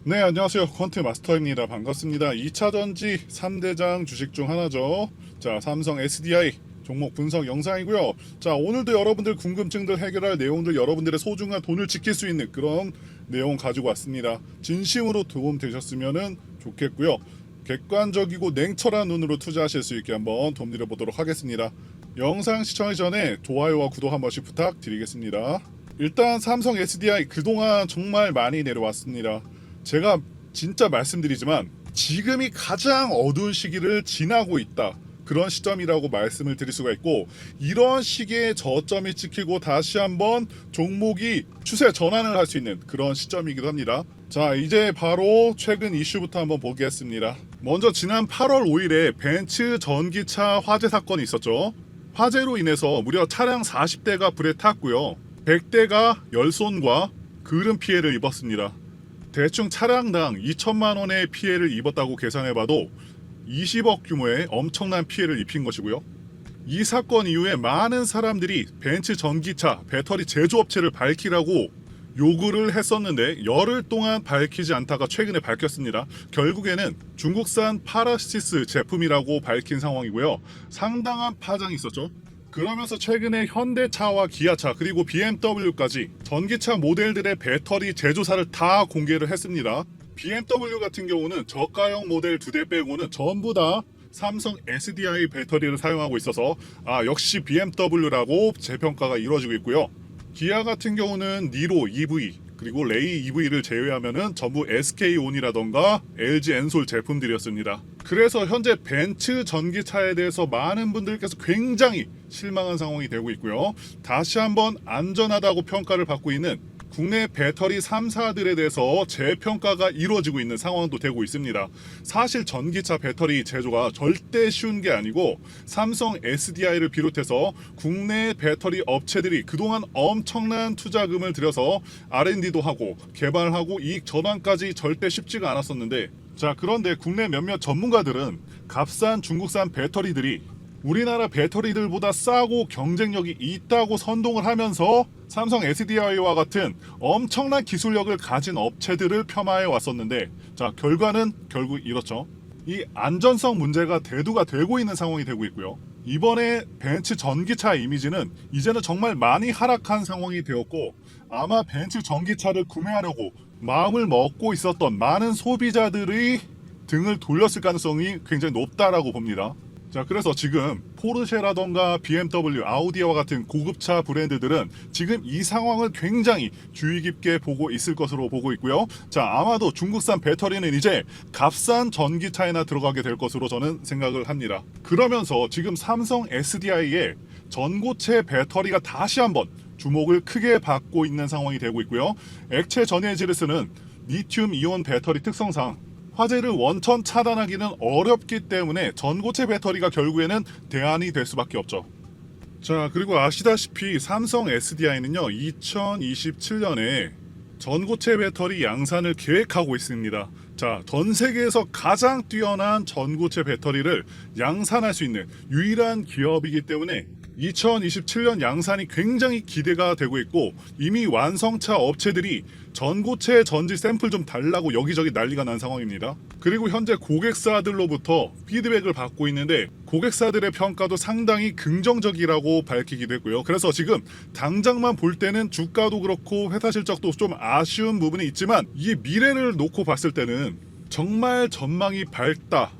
네, 안녕하세요. 퀀트 마스터입니다. 반갑습니다. 2차 전지 3대장 주식 중 하나죠. 자, 삼성 SDI 종목 분석 영상이고요. 자, 오늘도 여러분들 궁금증들 해결할 내용들, 여러분들의 소중한 돈을 지킬 수 있는 그런 내용 가지고 왔습니다. 진심으로 도움 되셨으면 좋겠고요. 객관적이고 냉철한 눈으로 투자하실 수 있게 한번 도움드려 보도록 하겠습니다. 영상 시청하기 전에 좋아요와 구독 한 번씩 부탁드리겠습니다. 일단 삼성 SDI 그동안 정말 많이 내려왔습니다. 제가 진짜 말씀드리지만 지금이 가장 어두운 시기를 지나고 있다. 그런 시점이라고 말씀을 드릴 수가 있고, 이런 시기에 저점이 찍히고 다시 한번 종목이 추세 전환을 할 수 있는 그런 시점이기도 합니다. 자, 이제 바로 최근 이슈부터 한번 보겠습니다. 먼저 지난 8월 5일에 벤츠 전기차 화재 사건이 있었죠. 화재로 인해서 무려 차량 40대가 불에 탔고요. 100대가 열손과 그름 피해를 입었습니다. 대충 차량당 2천만 원의 피해를 입었다고 계산해봐도 20억 규모의 엄청난 피해를 입힌 것이고요. 이 사건 이후에 많은 사람들이 벤츠 전기차 배터리 제조업체를 밝히라고 요구를 했었는데 열흘 동안 밝히지 않다가 최근에 밝혔습니다. 결국에는 중국산 파라시스 제품이라고 밝힌 상황이고요. 상당한 파장이 있었죠. 그러면서 최근에 현대차와 기아차 그리고 BMW까지 전기차 모델들의 배터리 제조사를 다 공개를 했습니다. BMW 같은 경우는 저가형 모델 2대 빼고는 전부 다 삼성 SDI 배터리를 사용하고 있어서 역시 BMW라고 재평가가 이루어지고 있고요. 기아 같은 경우는 니로 EV 그리고 레이 EV를 제외하면은 전부 SK온이라던가 LG 엔솔 제품들이었습니다. 그래서 현재 벤츠 전기차에 대해서 많은 분들께서 굉장히 실망한 상황이 되고 있고요. 다시 한번 안전하다고 평가를 받고 있는 국내 배터리 3사들에 대해서 재평가가 이루어지고 있는 상황도 되고 있습니다. 사실 전기차 배터리 제조가 절대 쉬운 게 아니고 삼성 SDI를 비롯해서 국내 배터리 업체들이 그동안 엄청난 투자금을 들여서 R&D도 하고 개발하고 이익 전환까지 절대 쉽지가 않았었는데, 자, 그런데 국내 몇몇 전문가들은 값싼 중국산 배터리들이 우리나라 배터리들보다 싸고 경쟁력이 있다고 선동을 하면서 삼성 SDI와 같은 엄청난 기술력을 가진 업체들을 폄하해 왔었는데, 자, 결과는 결국 이렇죠. 이 안전성 문제가 대두가 되고 있는 상황이 되고 있고요. 이번에 벤츠 전기차 이미지는 이제는 정말 많이 하락한 상황이 되었고, 아마 벤츠 전기차를 구매하려고 마음을 먹고 있었던 많은 소비자들이 등을 돌렸을 가능성이 굉장히 높다라고 봅니다. 자, 그래서 지금 포르쉐라던가 BMW, 아우디와 같은 고급차 브랜드들은 지금 이 상황을 굉장히 주의 깊게 보고 있을 것으로 보고 있고요. 자, 아마도 중국산 배터리는 이제 값싼 전기차에나 들어가게 될 것으로 저는 생각을 합니다. 그러면서 지금 삼성 SDI의 전고체 배터리가 다시 한번 주목을 크게 받고 있는 상황이 되고 있고요. 액체 전해질을 쓰는 리튬 이온 배터리 특성상 화재를 원천 차단하기는 어렵기 때문에 전고체 배터리가 결국에는 대안이 될 수밖에 없죠. 자, 그리고 아시다시피 삼성 SDI는요 2027년에 전고체 배터리 양산을 계획하고 있습니다. 자, 전 세계에서 가장 뛰어난 전고체 배터리를 양산할 수 있는 유일한 기업이기 때문에 2027년 양산이 굉장히 기대가 되고 있고, 이미 완성차 업체들이 전고체 전지 샘플 좀 달라고 여기저기 난리가 난 상황입니다. 그리고 현재 고객사들로부터 피드백을 받고 있는데 고객사들의 평가도 상당히 긍정적이라고 밝히기도 했고요. 그래서 지금 당장만 볼 때는 주가도 그렇고 회사 실적도 좀 아쉬운 부분이 있지만, 이 미래를 놓고 봤을 때는 정말 전망이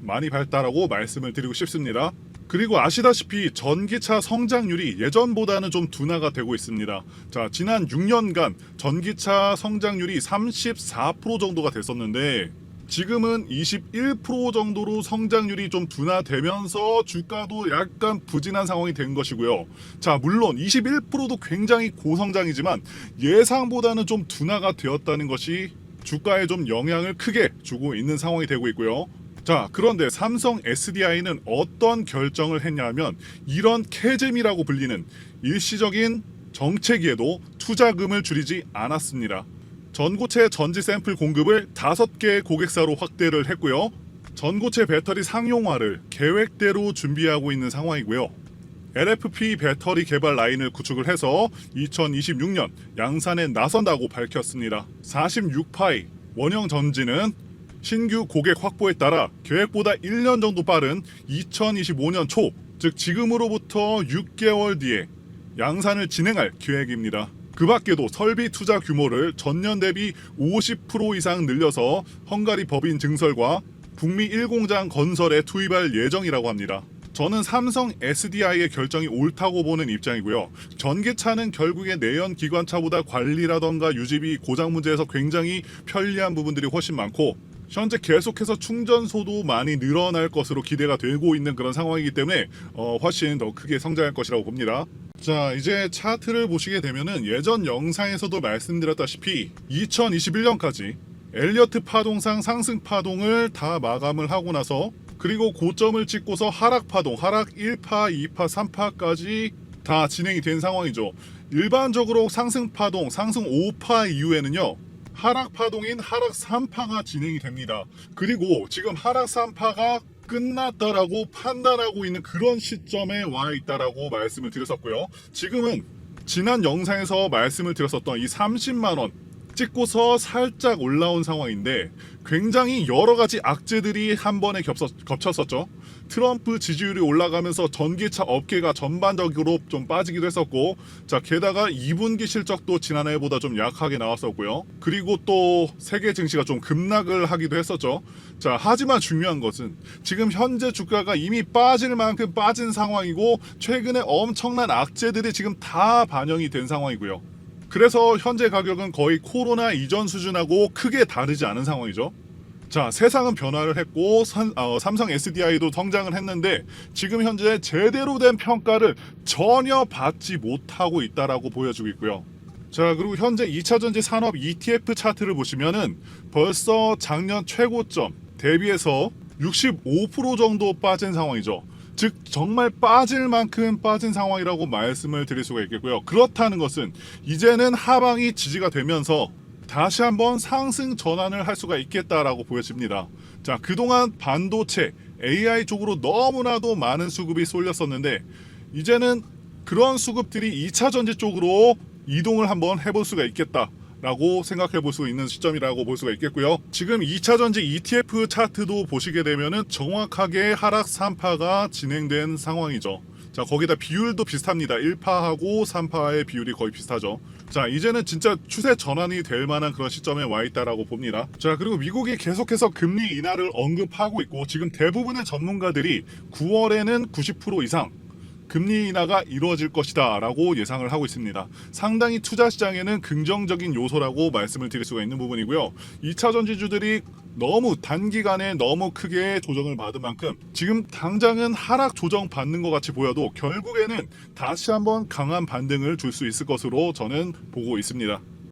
많이 밝다라고 말씀을 드리고 싶습니다. 그리고 아시다시피 전기차 성장률이 예전보다는 좀 둔화가 되고 있습니다. 자, 지난 6년간 전기차 성장률이 34% 정도가 됐었는데 지금은 21% 정도로 성장률이 좀 둔화되면서 주가도 약간 부진한 상황이 된 것이고요. 자, 물론 21%도 굉장히 고성장이지만 예상보다는 좀 둔화가 되었다는 것이 주가에 좀 영향을 크게 주고 있는 상황이 되고 있고요. 자, 그런데 삼성 SDI는 어떤 결정을 했냐면 이런 캐즘이라고 불리는 일시적인 정체기에도 투자금을 줄이지 않았습니다. 전고체 전지 샘플 공급을 5개 고객사로 확대를 했고요. 전고체 배터리 상용화를 계획대로 준비하고 있는 상황이고요. LFP 배터리 개발 라인을 구축을 해서 2026년 양산에 나선다고 밝혔습니다. 46파이 원형 전지는 신규 고객 확보에 따라 계획보다 1년 정도 빠른 2025년 초, 즉 지금으로부터 6개월 뒤에 양산을 진행할 계획입니다. 그 밖에도 설비 투자 규모를 전년 대비 50% 이상 늘려서 헝가리 법인 증설과 북미 1공장 건설에 투입할 예정이라고 합니다. 저는 삼성 SDI의 결정이 옳다고 보는 입장이고요. 전기차는 결국에 내연 기관차보다 관리라던가 유지비 고장 문제에서 굉장히 편리한 부분들이 훨씬 많고, 현재 계속해서 충전소도 많이 늘어날 것으로 기대가 되고 있는 그런 상황이기 때문에 훨씬 더 크게 성장할 것이라고 봅니다. 자, 이제 차트를 보시게 되면은 예전 영상에서도 말씀드렸다시피 2021년까지 엘리어트 파동상 상승 파동을 다 마감을 하고 나서, 그리고 고점을 찍고서 하락 파동, 하락 1파, 2파, 3파까지 다 진행이 된 상황이죠. 일반적으로 상승 파동, 상승 5파 이후에는요, 하락 파동인 하락 3파가 진행이 됩니다. 그리고 지금 하락 3파가 끝났다라고 판단하고 있는 그런 시점에 와 있다라고 말씀을 드렸었고요. 지금은 지난 영상에서 말씀을 드렸었던 이 30만 원 찍고서 살짝 올라온 상황인데, 굉장히 여러 가지 악재들이 한 번에 겹쳤었죠. 트럼프 지지율이 올라가면서 전기차 업계가 전반적으로 좀 빠지기도 했었고, 자, 게다가 2분기 실적도 지난해보다 좀 약하게 나왔었고요. 그리고 또 세계 증시가 좀 급락을 하기도 했었죠. 자, 하지만 중요한 것은 지금 현재 주가가 이미 빠질 만큼 빠진 상황이고, 최근에 엄청난 악재들이 지금 다 반영이 된 상황이고요. 그래서 현재 가격은 거의 코로나 이전 수준하고 크게 다르지 않은 상황이죠. 자, 세상은 변화를 했고 삼성 SDI도 성장을 했는데, 지금 현재 제대로 된 평가를 전혀 받지 못하고 있다라고 보여주고 있고요. 자, 그리고 현재 2차전지 산업 ETF 차트를 보시면은 벌써 작년 최고점 대비해서 65% 정도 빠진 상황이죠. 즉 정말 빠질 만큼 빠진 상황이라고 말씀을 드릴 수가 있겠고요. 그렇다는 것은 이제는 하방이 지지가 되면서 다시 한번 상승 전환을 할 수가 있겠다라고 보여집니다. 자, 그동안 반도체, AI 쪽으로 너무나도 많은 수급이 쏠렸었는데, 이제는 그런 수급들이 2차 전지 쪽으로 이동을 한번 해볼 수가 있겠다 라고 생각해 볼 수 있는 시점이라고 볼 수가 있겠고요. 지금 2차 전지 ETF 차트도 보시게 되면은 정확하게 하락 3파가 진행된 상황이죠. 자, 거기다 비율도 비슷합니다. 1파하고 3파의 비율이 거의 비슷하죠. 자, 이제는 진짜 추세 전환이 될 만한 그런 시점에 와 있다라고 봅니다. 자, 그리고 미국이 계속해서 금리 인하를 언급하고 있고, 지금 대부분의 전문가들이 9월에는 90% 이상 금리 인하가 이루어질 것이다 라고 예상을 하고 있습니다. 상당히 투자 시장에는 긍정적인 요소라고 말씀을 드릴 수가 있는 부분이고요. 2차 전지주들이 너무 단기간에 너무 크게 조정을 받은 만큼 지금 당장은 하락 조정 받는 것 같이 보여도 결국에는 다시 한번 강한 반등을 줄 수 있을 것으로 저는 보고 있습니다.